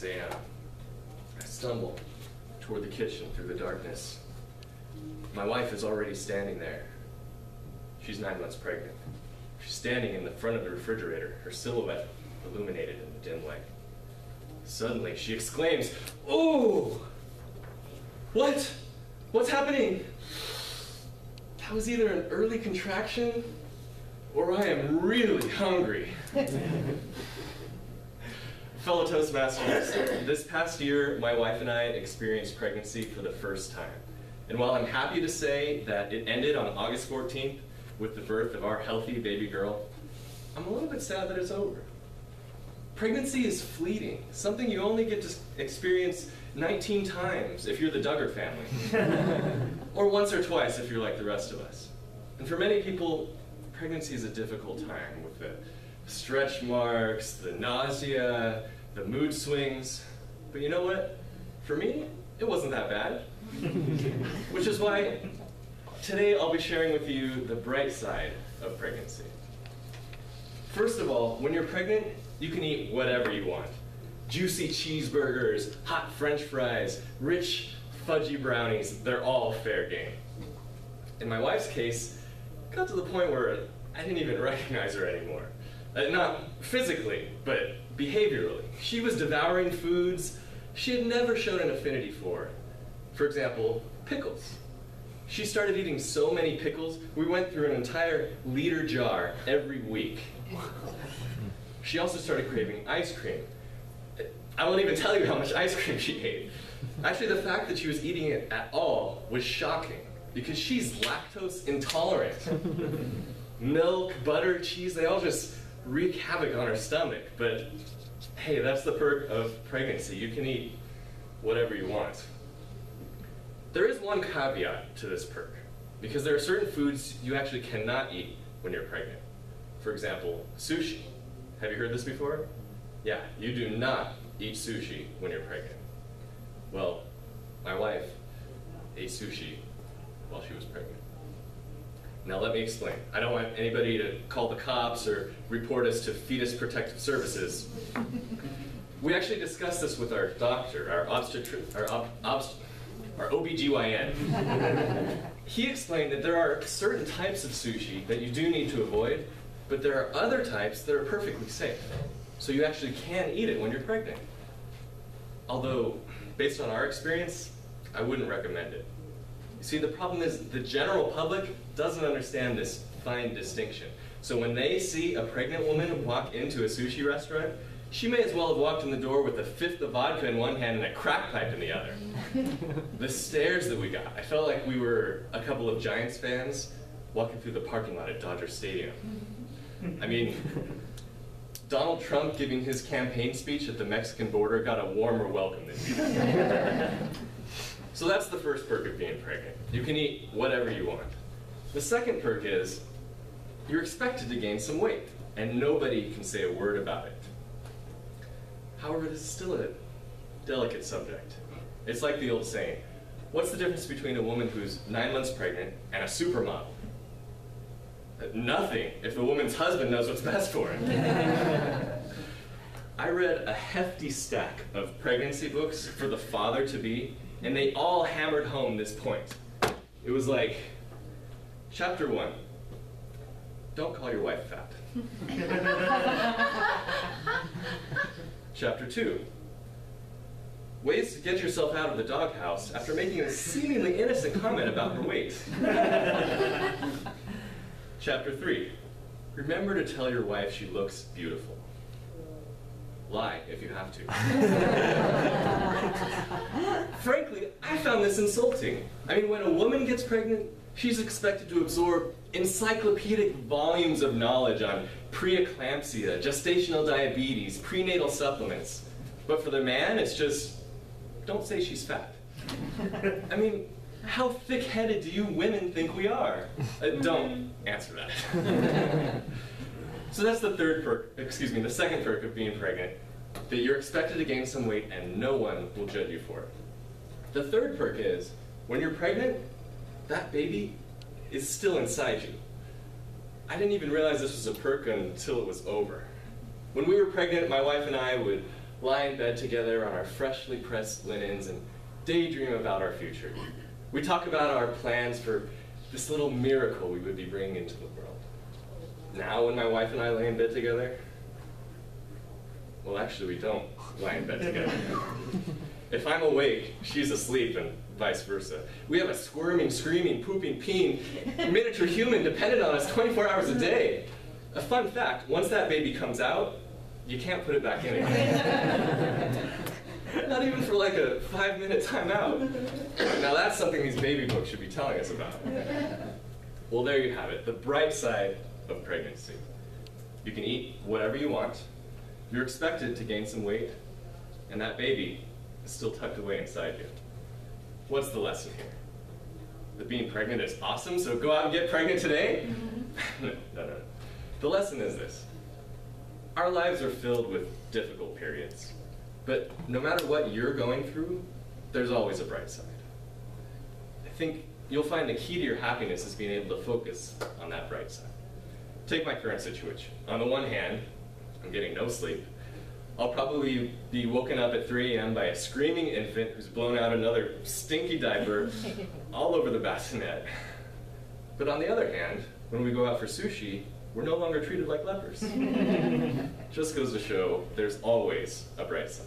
6 a.m. I stumble toward the kitchen through the darkness. My wife is already standing there. She's 9 months pregnant. She's standing in the front of the refrigerator, her silhouette illuminated in the dim light. Suddenly, she exclaims, "Ooh! What? What's happening?" That was either an early contraction, or I am really hungry. Fellow Toastmasters, this past year, my wife and I experienced pregnancy for the first time. And while I'm happy to say that it ended on August 14th with the birth of our healthy baby girl, I'm a little bit sad that it's over. Pregnancy is fleeting, something you only get to experience 19 times if you're the Duggar family, or once or twice if you're like the rest of us. And for many people, pregnancy is a difficult time with the stretch marks, the nausea, the mood swings. But you know what? For me, it wasn't that bad. Which is why today I'll be sharing with you the bright side of pregnancy. First of all, when you're pregnant, you can eat whatever you want. Juicy cheeseburgers, hot French fries, rich fudgy brownies, they're all fair game. In my wife's case, it got to the point where I didn't even recognize her anymore. Not physically, but behaviorally. She was devouring foods she had never shown an affinity for. For example, pickles. She started eating so many pickles, we went through an entire liter jar every week. She also started craving ice cream. I won't even tell you how much ice cream she ate. Actually, the fact that she was eating it at all was shocking, because she's lactose intolerant. Milk, butter, cheese, they all just wreak havoc on her stomach. But hey, that's the perk of pregnancy. You can eat whatever you want. There is one caveat to this perk, because there are certain foods you actually cannot eat when you're pregnant. For example, sushi. Have you heard this before? Yeah, you do not eat sushi when you're pregnant. Well, my wife ate sushi while she was pregnant. Now let me explain. I don't want anybody to call the cops or report us to Fetus Protective Services. We actually discussed this with our doctor, our OBGYN. He explained that there are certain types of sushi that you do need to avoid, but there are other types that are perfectly safe. So you actually can eat it when you're pregnant. Although, based on our experience, I wouldn't recommend it. You see, the problem is the general public doesn't understand this fine distinction. So when they see a pregnant woman walk into a sushi restaurant, she may as well have walked in the door with a fifth of vodka in one hand and a crack pipe in the other. The stares that we got, I felt like we were a couple of Giants fans walking through the parking lot at Dodger Stadium. I mean, Donald Trump giving his campaign speech at the Mexican border got a warmer welcome than we did. So that's the first perk of being pregnant. You can eat whatever you want. The second perk is you're expected to gain some weight, and nobody can say a word about it. However, this is still a delicate subject. It's like the old saying, what's the difference between a woman who's 9 months pregnant and a supermodel? Nothing, if the woman's husband knows what's best for her. I read a hefty stack of pregnancy books for the father-to-be, and they all hammered home this point. It was like, Chapter 1, don't call your wife fat. Chapter 2, ways to get yourself out of the doghouse after making a seemingly innocent comment about her weight. Chapter 3, remember to tell your wife she looks beautiful. Lie if you have to. Frankly, I found this insulting. I mean, when a woman gets pregnant, she's expected to absorb encyclopedic volumes of knowledge on preeclampsia, gestational diabetes, prenatal supplements. But for the man, it's just, don't say she's fat. I mean, how thick-headed do you women think we are? Don't answer that. So that's the the second perk of being pregnant, that you're expected to gain some weight and no one will judge you for it. The third perk is, when you're pregnant, that baby is still inside you. I didn't even realize this was a perk until it was over. When we were pregnant, my wife and I would lie in bed together on our freshly pressed linens and daydream about our future. We talk about our plans for this little miracle we would be bringing into the world. Now, when my wife and I lay in bed together, well, actually, we don't lie in bed together. If I'm awake, she's asleep, and vice versa. We have a squirming, screaming, pooping, peeing miniature human dependent on us 24 hours a day. A fun fact, once that baby comes out, you can't put it back in again. Not even for like a 5-minute timeout. Now that's something these baby books should be telling us about. Well, there you have it, the bright side of pregnancy. You can eat whatever you want, you're expected to gain some weight, and that baby is still tucked away inside you. What's the lesson here? That being pregnant is awesome, so go out and get pregnant today? No. The lesson is this. Our lives are filled with difficult periods. But no matter what you're going through, there's always a bright side. I think you'll find the key to your happiness is being able to focus on that bright side. Take my current situation. On the one hand, I'm getting no sleep. I'll probably be woken up at 3 a.m. by a screaming infant who's blown out another stinky diaper all over the bassinet. But on the other hand, when we go out for sushi, we're no longer treated like lepers. Just goes to show there's always a bright side.